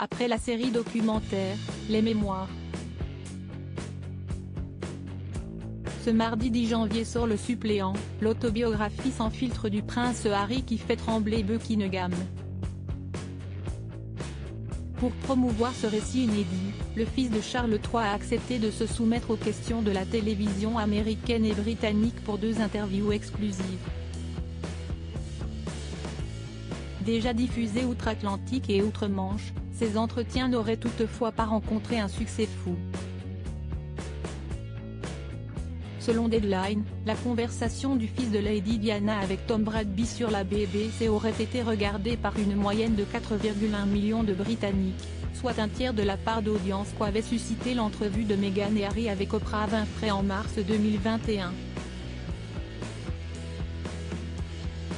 après la série documentaire, Les Mémoires. Ce mardi 10 janvier sort Le Suppléant, l'autobiographie sans filtre du prince Harry qui fait trembler Buckingham. Pour promouvoir ce récit inédit, le fils de Charles III a accepté de se soumettre aux questions de la télévision américaine et britannique pour 2 interviews exclusives. Déjà diffusés outre-Atlantique et outre-Manche, ces entretiens n'auraient toutefois pas rencontré un succès fou. Selon Deadline, la conversation du fils de Lady Diana avec Tom Bradby sur la BBC aurait été regardée par une moyenne de 4,1 millions de Britanniques, soit un tiers de la part d'audience qu'avait suscité l'entrevue de Meghan et Harry avec Oprah Winfrey en mars 2021.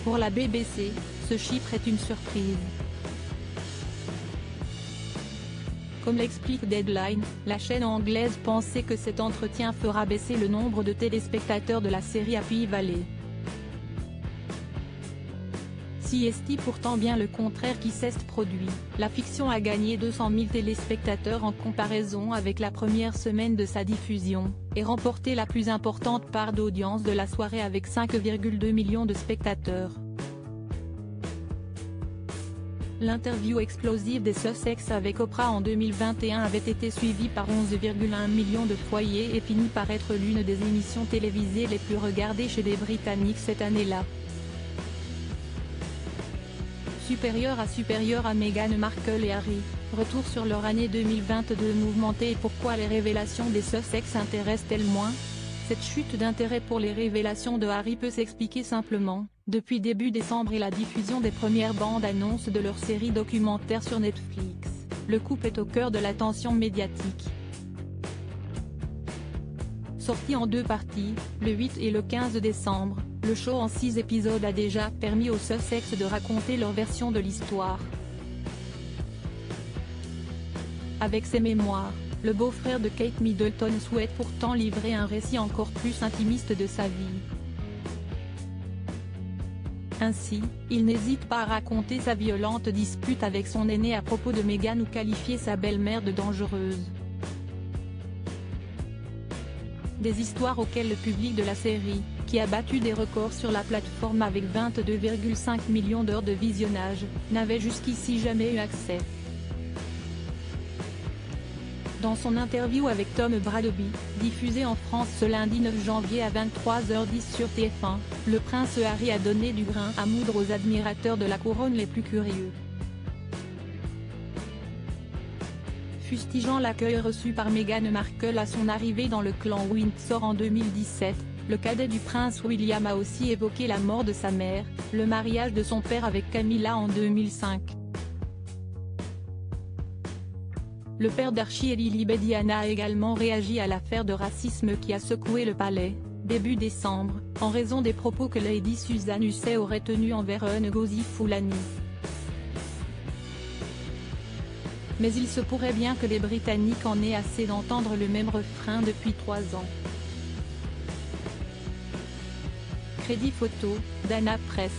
Pour la BBC, ce chiffre est une surprise. Comme l'explique Deadline, la chaîne anglaise pensait que cet entretien fera baisser le nombre de téléspectateurs de la série Happy Valley. Si est pourtant bien le contraire qui s'est produit, la fiction a gagné 200 000 téléspectateurs en comparaison avec la première semaine de sa diffusion, et remporté la plus importante part d'audience de la soirée avec 5,2 millions de spectateurs. L'interview explosive des Sussex avec Oprah en 2021 avait été suivie par 11,1 millions de foyers et finit par être l'une des émissions télévisées les plus regardées chez les Britanniques cette année-là. Supérieur à Meghan Markle et Harry, retour sur leur année 2022 mouvementée et pourquoi les révélations des Sussex intéressent-elles moins? Cette chute d'intérêt pour les révélations de Harry peut s'expliquer simplement, depuis début décembre et la diffusion des premières bandes annonces de leur série documentaire sur Netflix, le couple est au cœur de l'attention médiatique. Sorti en 2 parties, le 8 et le 15 décembre, le show en 6 épisodes a déjà permis aux Sussex de raconter leur version de l'histoire. Avec ses mémoires, le beau-frère de Kate Middleton souhaite pourtant livrer un récit encore plus intimiste de sa vie. Ainsi, il n'hésite pas à raconter sa violente dispute avec son aîné à propos de Meghan ou qualifier sa belle-mère de dangereuse. Des histoires auxquelles le public de la série, qui a battu des records sur la plateforme avec 22,5 millions d'heures de visionnage, n'avait jusqu'ici jamais eu accès. Dans son interview avec Tom Bradby, diffusée en France ce lundi 9 janvier à 23h10 sur TF1, le prince Harry a donné du grain à moudre aux admirateurs de la couronne les plus curieux. Fustigeant l'accueil reçu par Meghan Markle à son arrivée dans le clan Windsor en 2017, le cadet du prince William a aussi évoqué la mort de sa mère, le mariage de son père avec Camilla en 2005. Le père d'Archie et Lilibet Diana a également réagi à l'affaire de racisme qui a secoué le palais, début décembre, en raison des propos que Lady Susan Hussey aurait tenus envers Ngozi Fulani. Mais il se pourrait bien que les Britanniques en aient assez d'entendre le même refrain depuis 3 ans. Crédit photo, Dana Press.